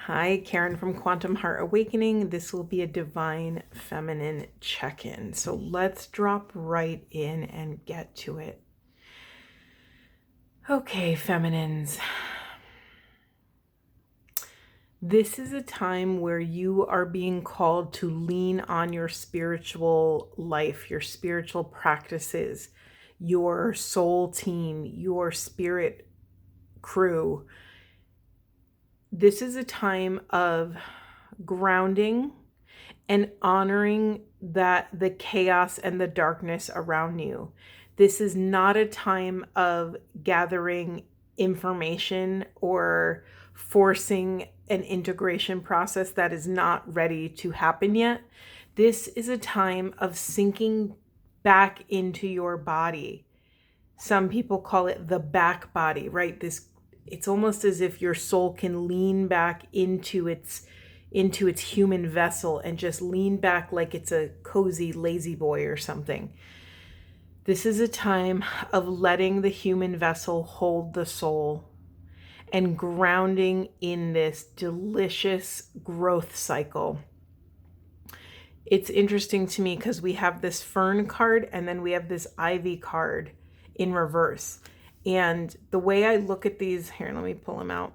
Hi, Karen from Quantum Heart Awakening. This will be a Divine Feminine check-in. So let's drop right in and get to it. Okay, feminines. This is a time where you are being called to lean on your spiritual life, your spiritual practices, your soul team, your spirit crew. This is a time of grounding and honoring that the chaos and the darkness around you. This is not a time of gathering information or forcing an integration process that is not ready to happen yet. This is a time of sinking back into your body. Some people call it the back body, right? It's almost as if your soul can lean back into its human vessel and just lean back like it's a cozy lazy boy or something. This is a time of letting the human vessel hold the soul and grounding in this delicious growth cycle. It's interesting to me because we have this fern card and then we have this ivy card in reverse. And the way I look at these, here, let me pull them out.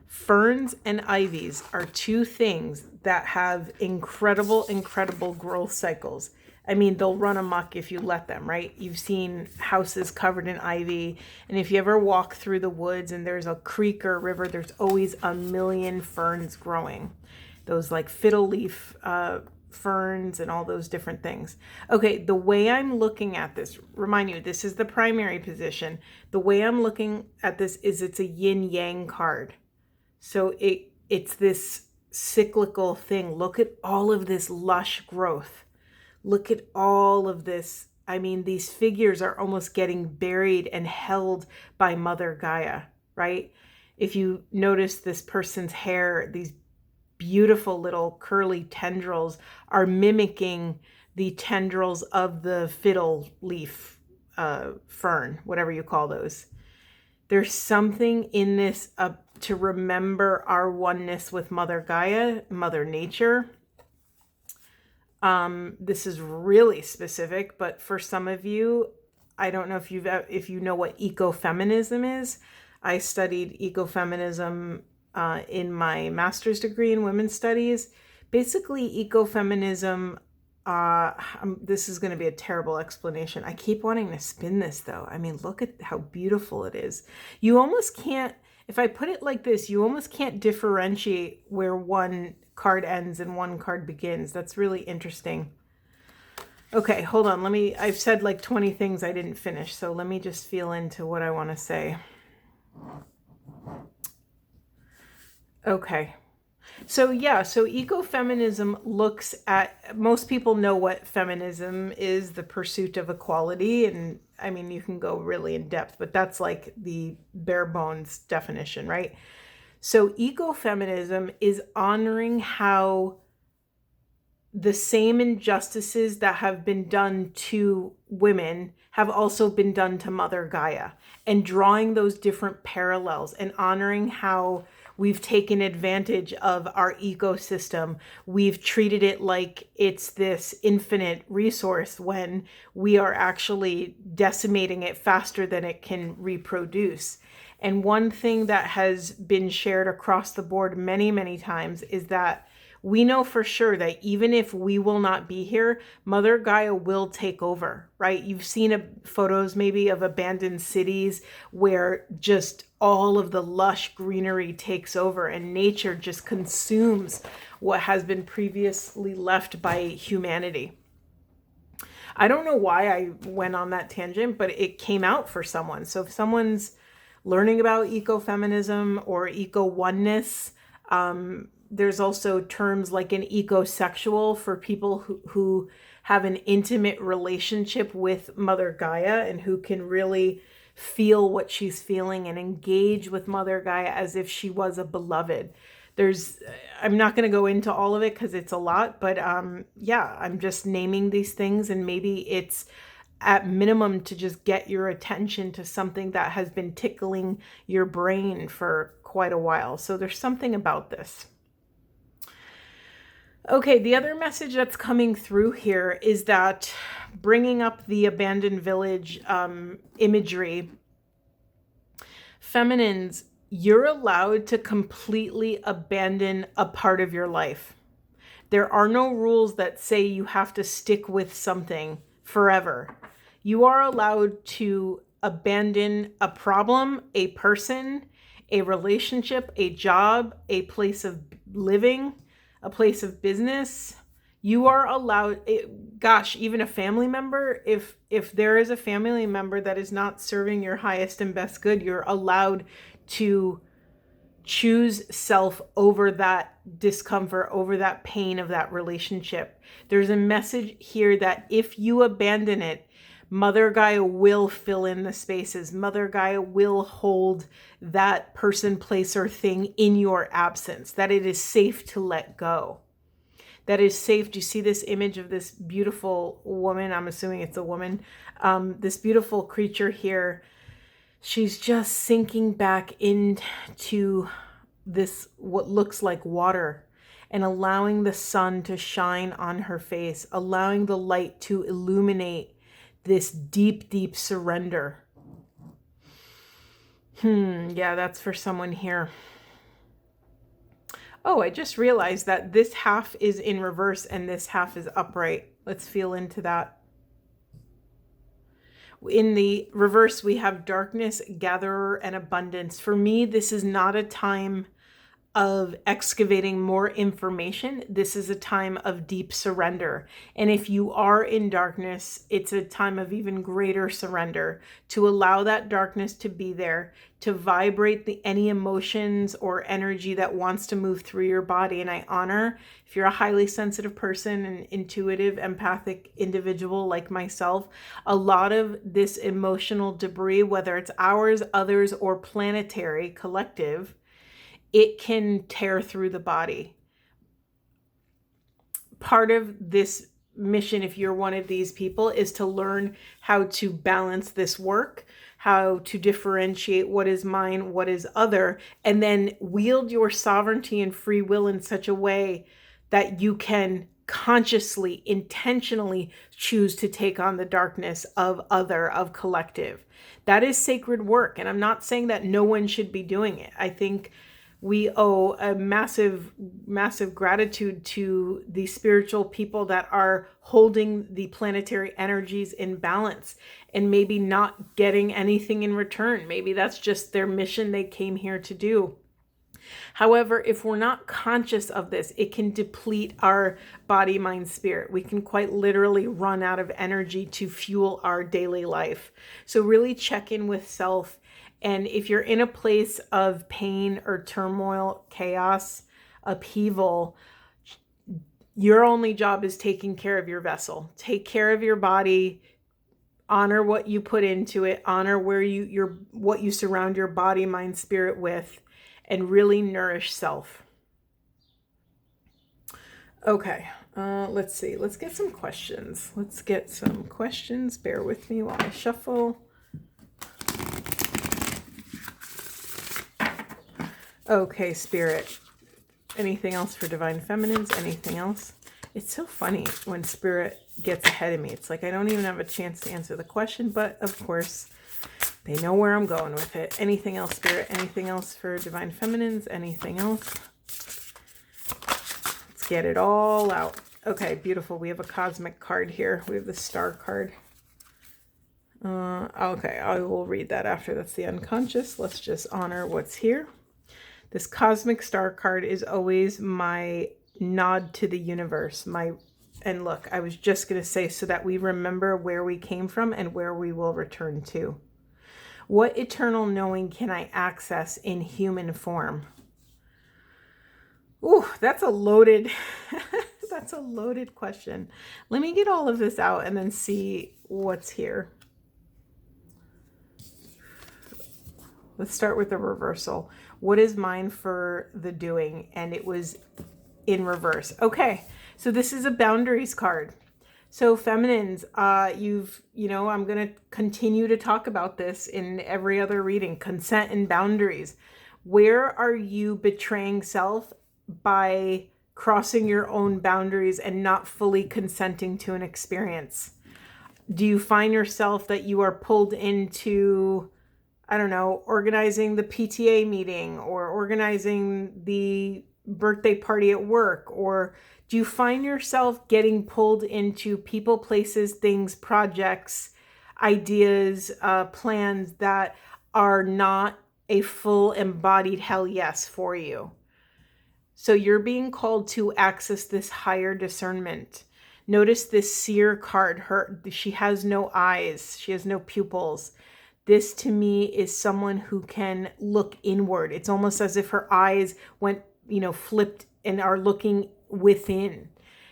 Ferns and ivies are two things that have incredible growth cycles. I mean, they'll run amok if you let them, right? You've seen houses covered in ivy. And if you ever walk through the woods and there's a creek or a river, there's always a million ferns growing. Those like fiddle leaf ferns and all those different things. Okay, the way I'm looking at this, remind you, this is the primary position. The way I'm looking at this is it's a yin yang card. So it's this cyclical thing. Look at all of this lush growth. Look at all of this. I mean, these figures are almost getting buried and held by Mother Gaia, right? If you notice this person's hair, these beautiful little curly tendrils are mimicking the tendrils of the fiddle leaf fern, whatever you call those. There's something in this to remember our oneness with Mother Gaia, Mother Nature. This is really specific, but for some of you, I don't know if you know what ecofeminism is. I studied ecofeminism in my master's degree in women's studies. Basically, ecofeminism, this is going to be a terrible explanation. I keep wanting to spin this though. I mean, look at how beautiful it is. You almost can't, if I put it like this, you almost can't differentiate where one card ends and one card begins. That's really interesting. Okay, hold on. I've said like 20 things I didn't finish, so let me just feel into what I want to say. Okay. So ecofeminism looks at, most people know what feminism is, the pursuit of equality. And I mean, you can go really in depth, but that's like the bare bones definition, right? So ecofeminism is honoring how the same injustices that have been done to women have also been done to Mother Gaia, and drawing those different parallels and honoring how we've taken advantage of our ecosystem. We've treated it like it's this infinite resource when we are actually decimating it faster than it can reproduce. And one thing that has been shared across the board many, many times is that we know for sure that even if we will not be here, Mother Gaia will take over, right? You've seen photos maybe of abandoned cities where just all of the lush greenery takes over and nature just consumes what has been previously left by humanity. I don't know why I went on that tangent, but it came out for someone. So if someone's learning about ecofeminism or eco-oneness, there's also terms like an ecosexual for people who have an intimate relationship with Mother Gaia and who can really feel what she's feeling and engage with Mother Gaia as if she was a beloved. I'm not going to go into all of it because it's a lot, but yeah, I'm just naming these things, and maybe it's at minimum to just get your attention to something that has been tickling your brain for quite a while. So there's something about this. Okay, the other message that's coming through here is that bringing up the abandoned village imagery, feminines, you're allowed to completely abandon a part of your life. There are no rules that say you have to stick with something forever. You are allowed to abandon a problem, a person, a relationship, a job, a place of living, a place of business. You are allowed, gosh, even a family member, if there is a family member that is not serving your highest and best good, you're allowed to choose self over that discomfort, over that pain of that relationship. There's a message here that if you abandon it, Mother Gaia will fill in the spaces. Mother Gaia will hold that person, place, or thing in your absence, that it is safe to let go. That is safe. Do you see this image of this beautiful woman? I'm assuming it's a woman. This beautiful creature here. She's just sinking back into this, what looks like water, and allowing the sun to shine on her face, allowing the light to illuminate this deep, deep surrender. Yeah, that's for someone here. Oh, I just realized that this half is in reverse and this half is upright. Let's feel into that. In the reverse, we have darkness, gatherer, and abundance. For me, this is not a time of excavating more information. This is a time of deep surrender. And if you are in darkness, it's a time of even greater surrender, to allow that darkness to be there, to vibrate any emotions or energy that wants to move through your body. And I honor, if you're a highly sensitive person, an intuitive, empathic individual like myself, a lot of this emotional debris, whether it's ours, others, or planetary, collective, it can tear through the body. Part of this mission, if you're one of these people, is to learn how to balance this work, how to differentiate what is mine, what is other, and then wield your sovereignty and free will in such a way that you can consciously, intentionally choose to take on the darkness of other, of collective. That is sacred work. And I'm not saying that no one should be doing it. I think we owe a massive, massive gratitude to the spiritual people that are holding the planetary energies in balance and maybe not getting anything in return. Maybe that's just their mission they came here to do. However, if we're not conscious of this, it can deplete our body, mind, spirit. We can quite literally run out of energy to fuel our daily life. So really check in with self. And if you're in a place of pain or turmoil, chaos, upheaval, your only job is taking care of your vessel. Take care of your body. Honor what you put into it. Honor what you surround your body, mind, spirit with, and really nourish self. Okay, let's see. Let's get some questions. Bear with me while I shuffle. Okay, Spirit. Anything else for Divine Feminines? Anything else? It's so funny when Spirit gets ahead of me. It's like I don't even have a chance to answer the question, but of course, they know where I'm going with it. Anything else, Spirit? Anything else for Divine Feminines? Anything else? Let's get it all out. Okay, beautiful. We have a cosmic card here. We have the star card. Okay, I will read that after. That's the unconscious. Let's just honor what's here. This cosmic star card is always my nod to the universe. And look, I was just going to say, so that we remember where we came from and where we will return to. What eternal knowing can I access in human form? Ooh, that's a loaded question. Let me get all of this out and then see what's here. Let's start with the reversal. What is mine for the doing? And it was in reverse. Okay, so this is a boundaries card. So feminines, I'm going to continue to talk about this in every other reading. Consent and boundaries. Where are you betraying self by crossing your own boundaries and not fully consenting to an experience? Do you find yourself that you are pulled into, I don't know, organizing the PTA meeting or organizing the birthday party at work? Or do you find yourself getting pulled into people, places, things, projects, ideas, plans that are not a full embodied hell yes for you? So you're being called to access this higher discernment. Notice this seer card. She has no eyes. She has no pupils. This to me is someone who can look inward. It's almost as if her eyes went, flipped and are looking within.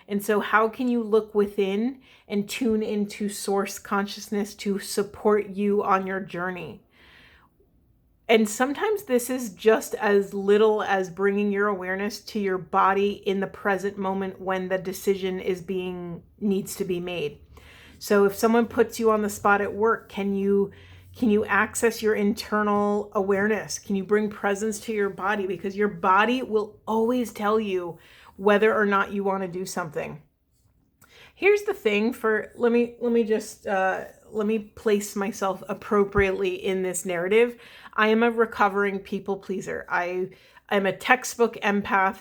And so how can you look within and tune into source consciousness to support you on your journey? And sometimes this is just as little as bringing your awareness to your body in the present moment when the decision needs to be made. So if someone puts you on the spot at work, can you access your internal awareness? Can you bring presence to your body? Because your body will always tell you whether or not you want to do something. Here's the thing let me place myself appropriately in this narrative. I am a recovering people pleaser. I'm a textbook empath.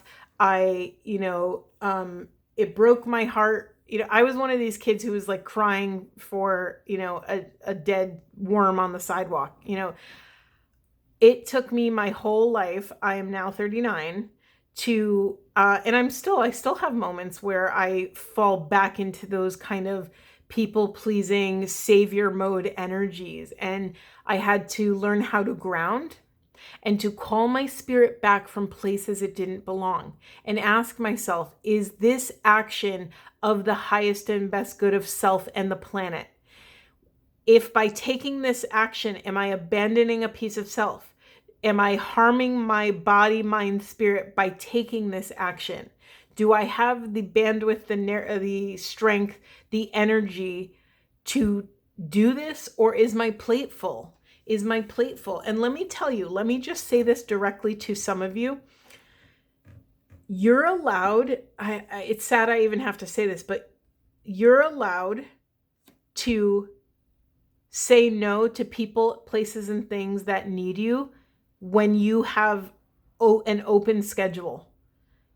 It broke my heart. I was one of these kids who was like crying for, a dead worm on the sidewalk. It took me my whole life. I am now 39 to, and I still have moments where I fall back into those kind of people pleasing savior mode energies. And I had to learn how to ground and to call my spirit back from places it didn't belong and ask myself, is this action of the highest and best good of self and the planet? If by taking this action, am I abandoning a piece of self? Am I harming my body, mind, spirit by taking this action? Do I have the bandwidth, the strength, the energy to do this? Or is my plate full? Is my plate full? And let me tell you, let me just say this directly to some of you. You're allowed, it's sad I even have to say this, but you're allowed to say no to people, places, and things that need you when you have an open schedule.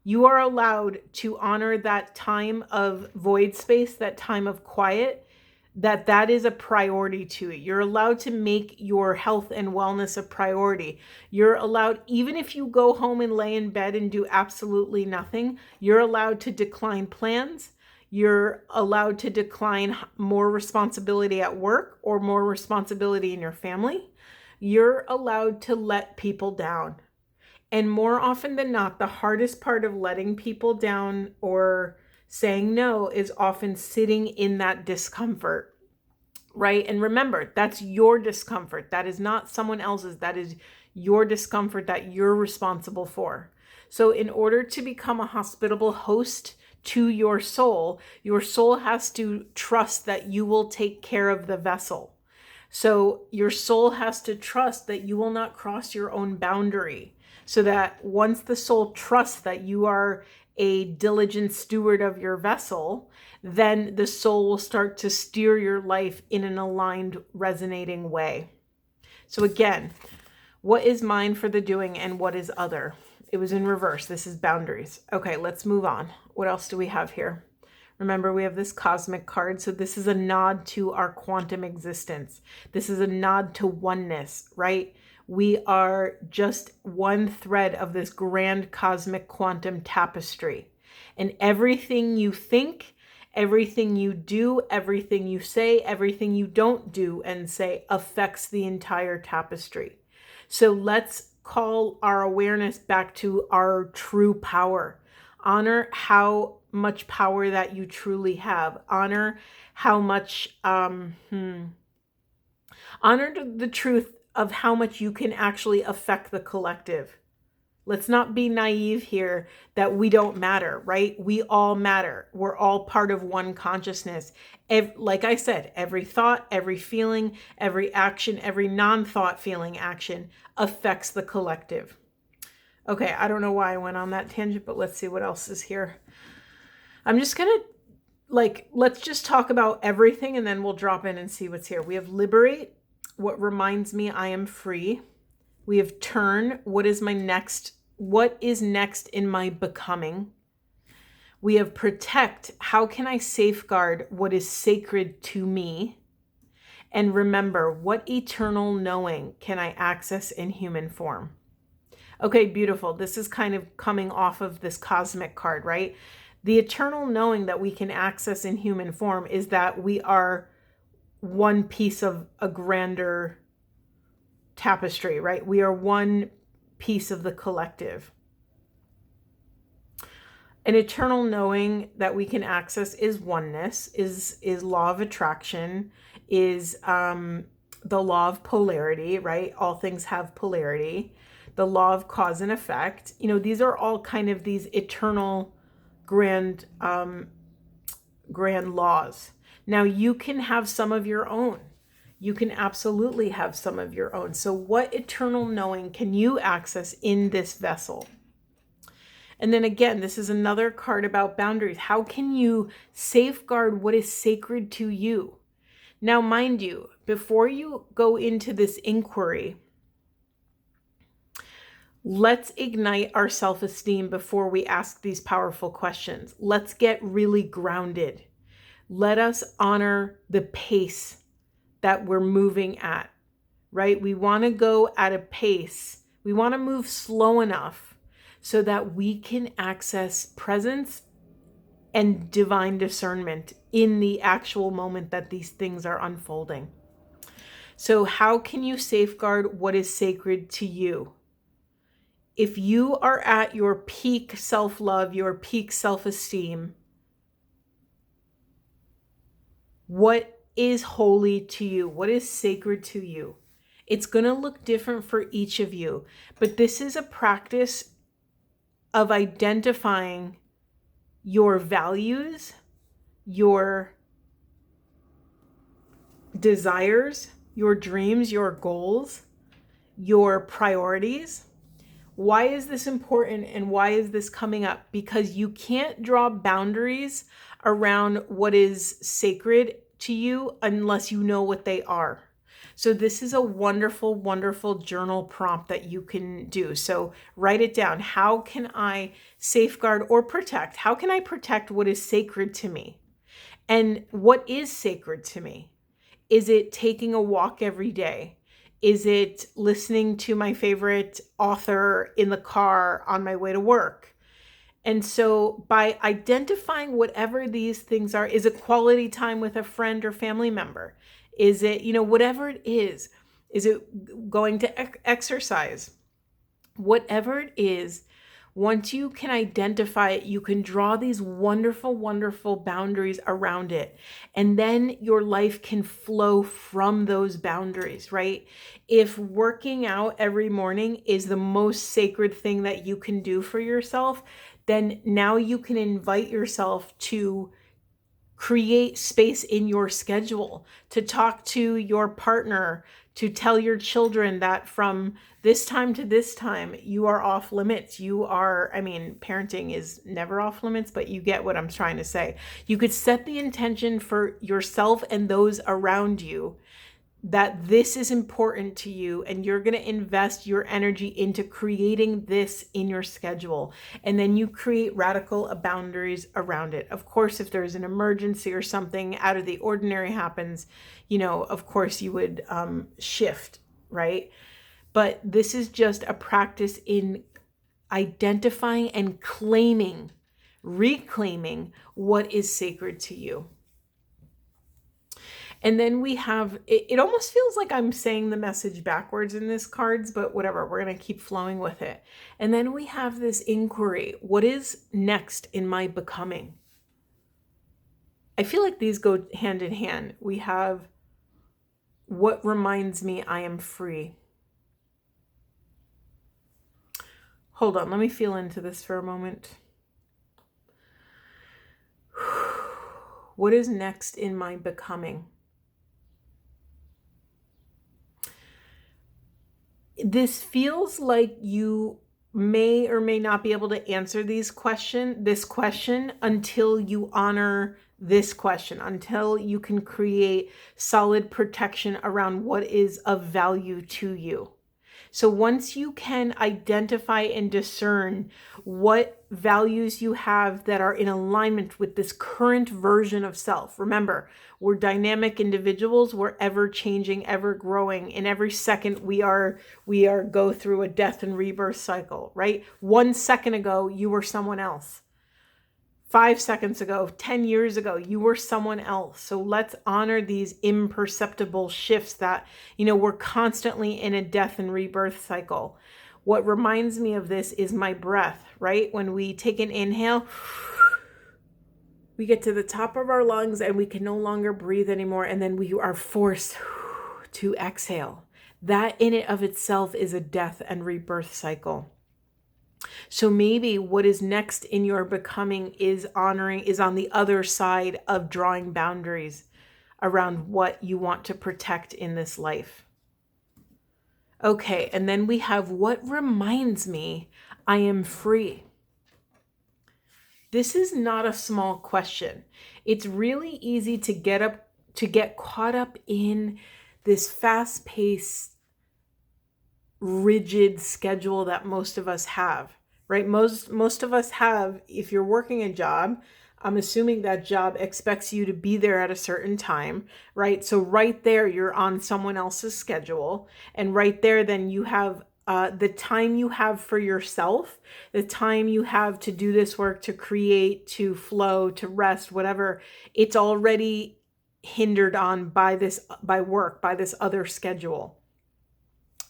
You are allowed to honor that time of void space, that time of quiet, that is a priority to it. You're allowed to make your health and wellness a priority. You're allowed, even if you go home and lay in bed and do absolutely nothing, you're allowed to decline plans. You're allowed to decline more responsibility at work or more responsibility in your family. You're allowed to let people down. And more often than not, the hardest part of letting people down or saying no is often sitting in that discomfort, right? And remember, that's your discomfort. That is not someone else's. That is your discomfort that you're responsible for. So in order to become a hospitable host to your soul has to trust that you will take care of the vessel. So your soul has to trust that you will not cross your own boundary. So that once the soul trusts that you are a diligent steward of your vessel, then the soul will start to steer your life in an aligned, resonating way. So again, what is mine for the doing and what is other? It was in reverse. This is boundaries. Okay, let's move on. What else do we have here? Remember, we have this cosmic card. So this is a nod to our quantum existence. This is a nod to oneness, right? We are just one thread of this grand cosmic quantum tapestry. And everything you think, everything you do, everything you say, everything you don't do and say affects the entire tapestry. So let's call our awareness back to our true power. Honor how much power that you truly have. Honor how much, honor the truth of how much you can actually affect the collective. Let's not be naive here that we don't matter, right? We all matter. We're all part of one consciousness. Like I said, every thought, every feeling, every action, every non-thought feeling action affects the collective. Okay, I don't know why I went on that tangent, but let's see what else is here. I'm just going to let's just talk about everything and then we'll drop in and see what's here. We have liberate, what reminds me I am free. We have turn, what is next in my becoming. We have protect, how can I safeguard what is sacred to me? And remember, what eternal knowing can I access in human form? Okay, beautiful. This is kind of coming off of this cosmic card, right? The eternal knowing that we can access in human form is that we are one piece of a grander tapestry, right? We are one piece of the collective. An eternal knowing that we can access is oneness, is law of attraction, is the law of polarity, right? All things have polarity. The law of cause and effect. You know, these are all kind of these eternal grand laws. Now you can have some of your own. You can absolutely have some of your own. So what eternal knowing can you access in this vessel? And then again, this is another card about boundaries. How can you safeguard what is sacred to you? Now, mind you, before you go into this inquiry, let's ignite our self-esteem before we ask these powerful questions. Let's get really grounded. Let us honor the pace that we're moving at, right? We want to go at a pace. We want to move slow enough so that we can access presence and divine discernment in the actual moment that these things are unfolding. So how can you safeguard what is sacred to you? If you are at your peak self-love, your peak self-esteem, what is holy to you? What is sacred to you? It's going to look different for each of you, but this is a practice of identifying your values, your desires, your dreams, your goals, your priorities. Why is this important and why is this coming up? Because you can't draw boundaries around what is sacred to you unless you know what they are. So this is a wonderful, wonderful journal prompt that you can do. So write it down. How can I safeguard or protect? How can I protect what is sacred to me? And what is sacred to me? Is it taking a walk every day? Is it listening to my favorite author in the car on my way to work? And so by identifying whatever these things are, is it quality time with a friend or family member? Is it, whatever it is it going to exercise? Whatever it is, once you can identify it, you can draw these wonderful, wonderful boundaries around it. And then your life can flow from those boundaries, right? If working out every morning is the most sacred thing that you can do for yourself, then now you can invite yourself to create space in your schedule, to talk to your partner, to tell your children that from this time to this time, you are off limits. Parenting is never off limits, but you get what I'm trying to say. You could set the intention for yourself and those around you that this is important to you, and you're going to invest your energy into creating this in your schedule. And then you create radical boundaries around it. Of course, if there's an emergency or something out of the ordinary happens, of course you would shift, right? But this is just a practice in identifying and reclaiming what is sacred to you. And then we have, it almost feels like I'm saying the message backwards in this cards, but whatever, we're going to keep flowing with it. And then we have this inquiry. What is next in my becoming? I feel like these go hand in hand. We have what reminds me I am free. Hold on, let me feel into this for a moment. What is next in my becoming? This feels like you may or may not be able to answer this question until you honor this question, until you can create solid protection around what is of value to you. So once you can identify and discern what values you have that are in alignment with this current version of self, remember, we're dynamic individuals, we're ever changing, ever growing. In every second we are go through a death and rebirth cycle, right? 1 second ago, you were someone else. 5 seconds ago, 10 years ago, you were someone else. So let's honor these imperceptible shifts that, we're constantly in a death and rebirth cycle. What reminds me of this is my breath, right? When we take an inhale, we get to the top of our lungs and we can no longer breathe anymore. And then we are forced to exhale. That in and of itself is a death and rebirth cycle. So maybe what is next in your becoming is on the other side of drawing boundaries around what you want to protect in this life. Okay, and then we have what reminds me I am free. This is not a small question. It's really easy to get caught up in this fast-paced, rigid schedule that most of us have, right? Most of us have, if you're working a job, I'm assuming that job expects you to be there at a certain time, right? So right there, you're on someone else's schedule. And right there, then you have the time you have for yourself, the time you have to do this work, to create, to flow, to rest, whatever. It's already hindered on by work, by this other schedule.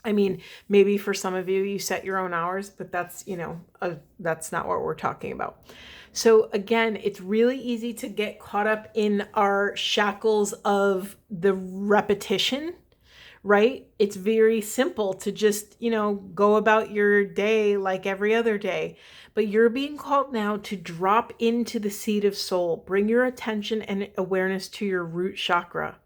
I mean, maybe for some of you, you set your own hours, but that's not what we're talking about. So again, it's really easy to get caught up in our shackles of the repetition, right? It's very simple to just, go about your day like every other day, but you're being called now to drop into the seat of soul. Bring your attention and awareness to your root chakra.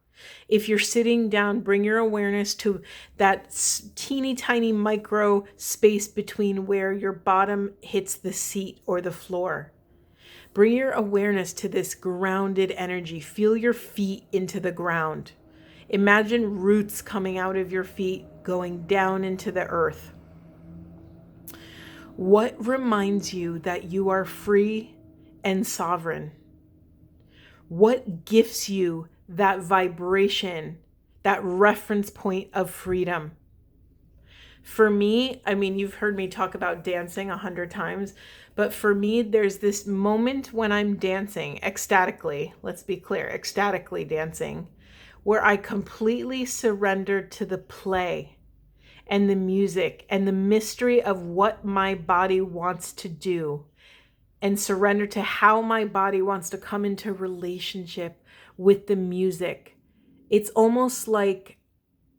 If you're sitting down, bring your awareness to that teeny tiny micro space between where your bottom hits the seat or the floor. Bring your awareness to this grounded energy. Feel your feet into the ground. Imagine roots coming out of your feet, going down into the earth. What reminds you that you are free and sovereign? What gifts you that vibration, that reference point of freedom? For me, you've heard me talk about dancing 100 times, but for me, there's this moment when I'm dancing ecstatically, let's be clear, ecstatically dancing, where I completely surrender to the play and the music and the mystery of what my body wants to do, and surrender to how my body wants to come into relationship with the music. It's almost like,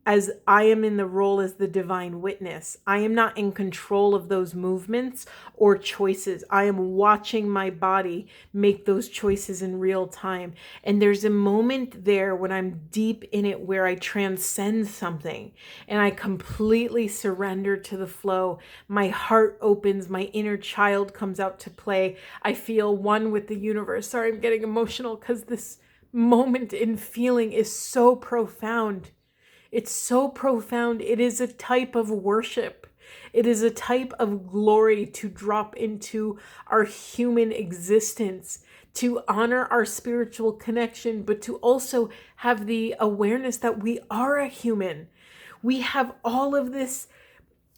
as I am in the role as the divine witness, I am not in control of those movements or choices. I am watching my body make those choices in real time. And there's a moment there when I'm deep in it where I transcend something and I completely surrender to the flow. My heart opens, my inner child comes out to play. I feel one with the universe. Sorry, I'm getting emotional because this moment in feeling is so profound. It's so profound. It is a type of worship. It is a type of glory to drop into our human existence, to honor our spiritual connection, but to also have the awareness that we are a human. We have all of this.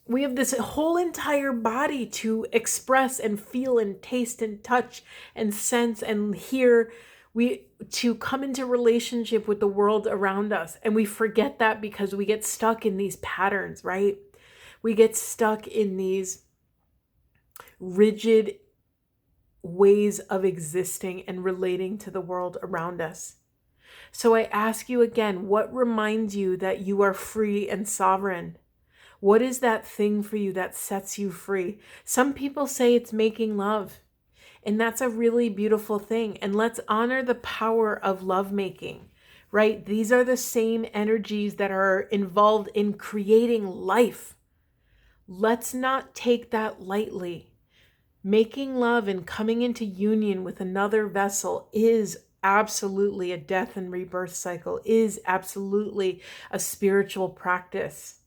We have this whole entire body to express and feel and taste and touch and sense and hear. To come into relationship with the world around us. And we forget that because we get stuck in these patterns, right? We get stuck in these rigid ways of existing and relating to the world around us. So I ask you again, what reminds you that you are free and sovereign? What is that thing for you that sets you free? Some people say it's making love. And that's a really beautiful thing. And let's honor the power of lovemaking, right? These are the same energies that are involved in creating life. Let's not take that lightly. Making love and coming into union with another vessel is absolutely a death and rebirth cycle, is absolutely a spiritual practice.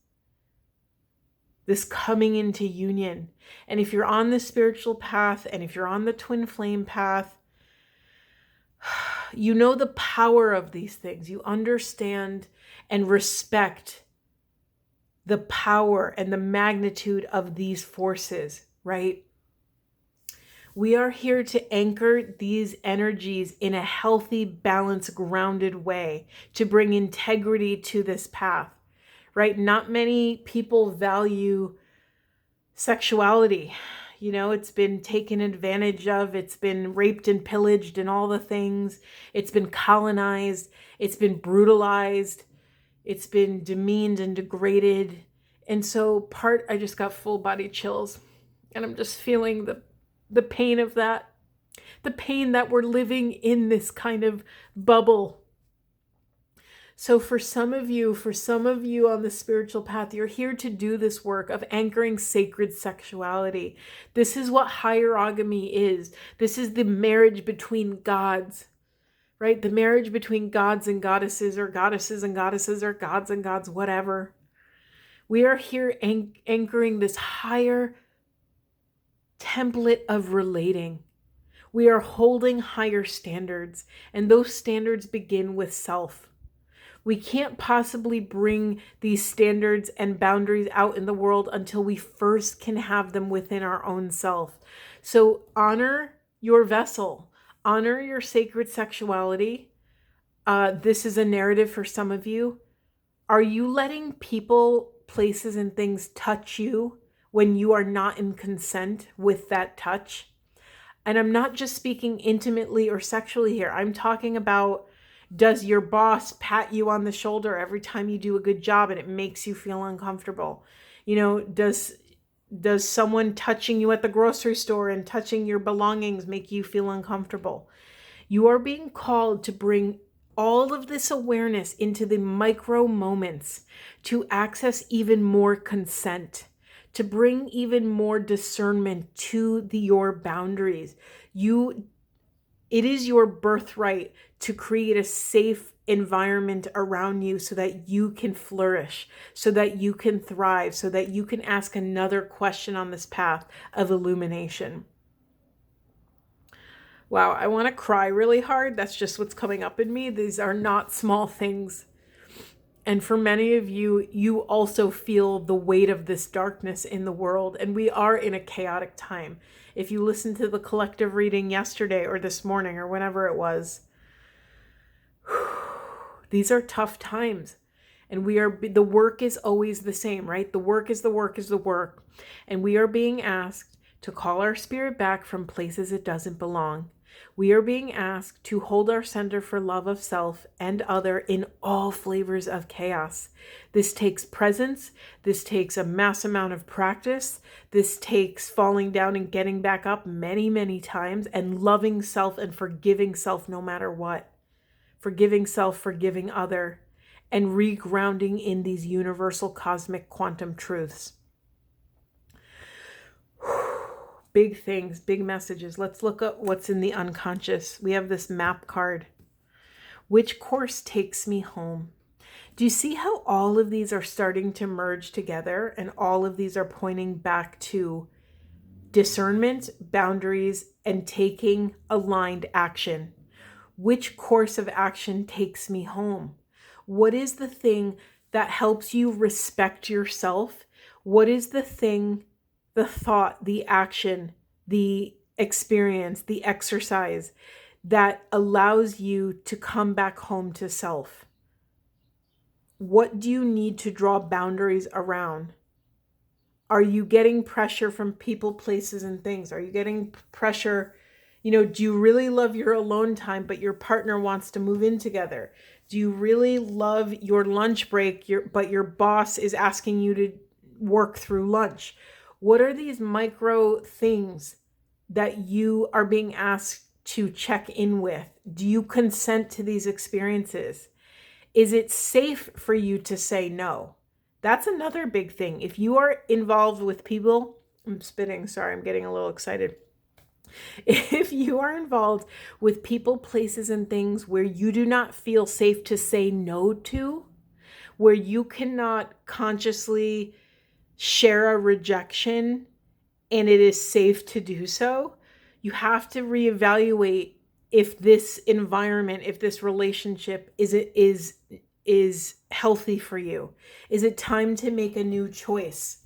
This coming into union. And if you're on the spiritual path, and if you're on the twin flame path, you know the power of these things. You understand and respect the power and the magnitude of these forces, right? We are here to anchor these energies in a healthy, balanced, grounded way to bring integrity to this path, right? Not many people value sexuality. You know, it's been taken advantage of. It's been raped and pillaged and all the things. It's been colonized. It's been brutalized. It's been demeaned and degraded. And so I just got full body chills, and I'm just feeling the pain of that, the pain that we're living in this kind of bubble. So for some of you on the spiritual path, you're here to do this work of anchoring sacred sexuality. This is what hierogamy is. This is the marriage between gods, right? The marriage between gods and goddesses, or goddesses and goddesses, or gods and gods, whatever. We are here anchoring this higher template of relating. We are holding higher standards, and those standards begin with self. We can't possibly bring these standards and boundaries out in the world until we first can have them within our own self. So honor your vessel, honor your sacred sexuality. This is a narrative for some of you. Are you letting people, places, and things touch you when you are not in consent with that touch? And I'm not just speaking intimately or sexually here. I'm talking about, does your boss pat you on the shoulder every time you do a good job and it makes you feel uncomfortable? You know, does someone touching you at the grocery store and touching your belongings make you feel uncomfortable? You are being called to bring all of this awareness into the micro moments, to access even more consent, to bring even more discernment to your boundaries. It is your birthright to create a safe environment around you so that you can flourish, so that you can thrive, so that you can ask another question on this path of illumination. Wow, I want to cry really hard. That's just what's coming up in me. These are not small things. And for many of you, you also feel the weight of this darkness in the world. And we are in a chaotic time. If you listened to the collective reading yesterday or this morning or whenever it was, these are tough times. And the work is always the same, right? The work is the work is the work. And we are being asked to call our spirit back from places it doesn't belong. We are being asked to hold our center for love of self and other in all flavors of chaos. This takes presence. This takes a mass amount of practice. This takes falling down and getting back up many, many times, and loving self and forgiving self no matter what. Forgiving self, forgiving other, and regrounding in these universal cosmic quantum truths. Big things, big messages. Let's look at what's in the unconscious. We have this map card. Which course takes me home? Do you see how all of these are starting to merge together, and all of these are pointing back to discernment, boundaries, and taking aligned action? Which course of action takes me home? What is the thing that helps you respect yourself? What is the thing, the thought, the action, the experience, the exercise that allows you to come back home to self? What do you need to draw boundaries around? Are you getting pressure from people, places, and things? Are you getting pressure? Do you really love your alone time, but your partner wants to move in together? Do you really love your lunch break, but your boss is asking you to work through lunch? What are these micro things that you are being asked to check in with? Do you consent to these experiences? Is it safe for you to say no? That's another big thing. If you are involved with people, I'm spitting, sorry, I'm getting a little excited. If you are involved with people, places, and things where you do not feel safe to say no to, where you cannot consciously share a rejection and it is safe to do so, you have to reevaluate if this environment, if this relationship is healthy for you. Is it time to make a new choice?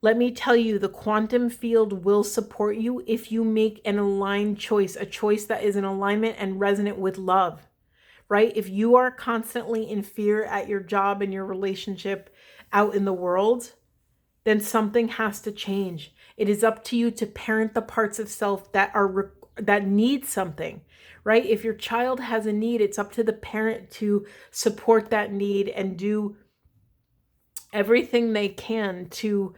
Let me tell you, the quantum field will support you if you make an aligned choice, a choice that is in alignment and resonant with love, right? If you are constantly in fear at your job and your relationship out in the world, then something has to change. It is up to you to parent the parts of self that need something, right? If your child has a need, it's up to the parent to support that need and do everything they can to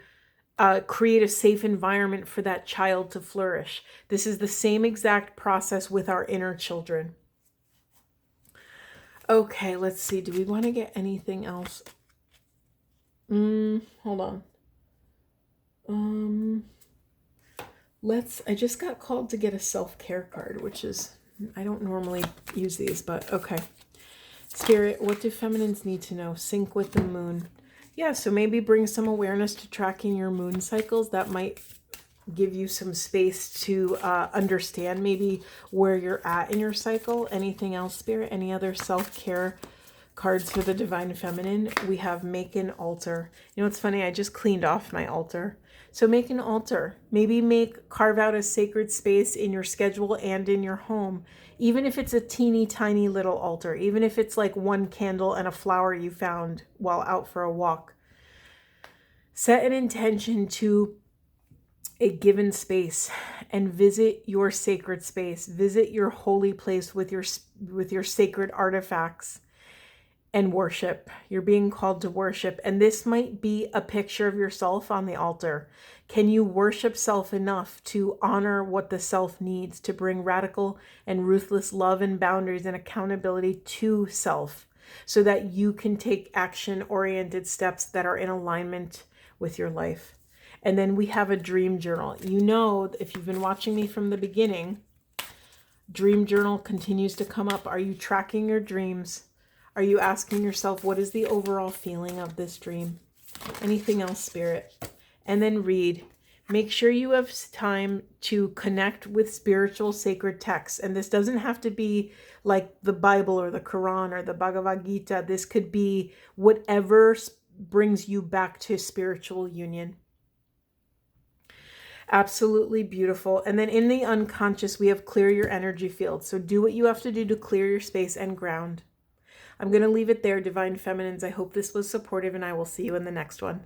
create a safe environment for that child to flourish. This is the same exact process with our inner children. Okay, let's see. Do we want to get anything else? Hold on. I just got called to get a self-care card, which is, I don't normally use these, but okay. Spirit, what do feminines need to know? Sync with the moon. Yeah, so maybe bring some awareness to tracking your moon cycles. That might give you some space to understand maybe where you're at in your cycle. Anything else, Spirit? Any other self-care cards for the Divine Feminine? We have make an altar. You know, it's funny, I just cleaned off my altar. So make an altar. Maybe carve out a sacred space in your schedule and in your home. Even if it's a teeny tiny little altar, even if it's like one candle and a flower you found while out for a walk. Set an intention to a given space and visit your sacred space. Visit your holy place with your sacred artifacts and worship. You're being called to worship. And this might be a picture of yourself on the altar. Can you worship self enough to honor what the self needs, to bring radical and ruthless love and boundaries and accountability to self so that you can take action-oriented steps that are in alignment with your life? And then we have a dream journal. You know, if you've been watching me from the beginning, dream journal continues to come up. Are you tracking your dreams? Are you asking yourself, what is the overall feeling of this dream? Anything else, Spirit? And then read. Make sure you have time to connect with spiritual sacred texts. And this doesn't have to be like the Bible or the Quran or the Bhagavad Gita. This could be whatever brings you back to spiritual union. Absolutely beautiful. And then in the unconscious, we have clear your energy field. So do what you have to do to clear your space and ground. I'm going to leave it there, Divine Feminines. I hope this was supportive, and I will see you in the next one.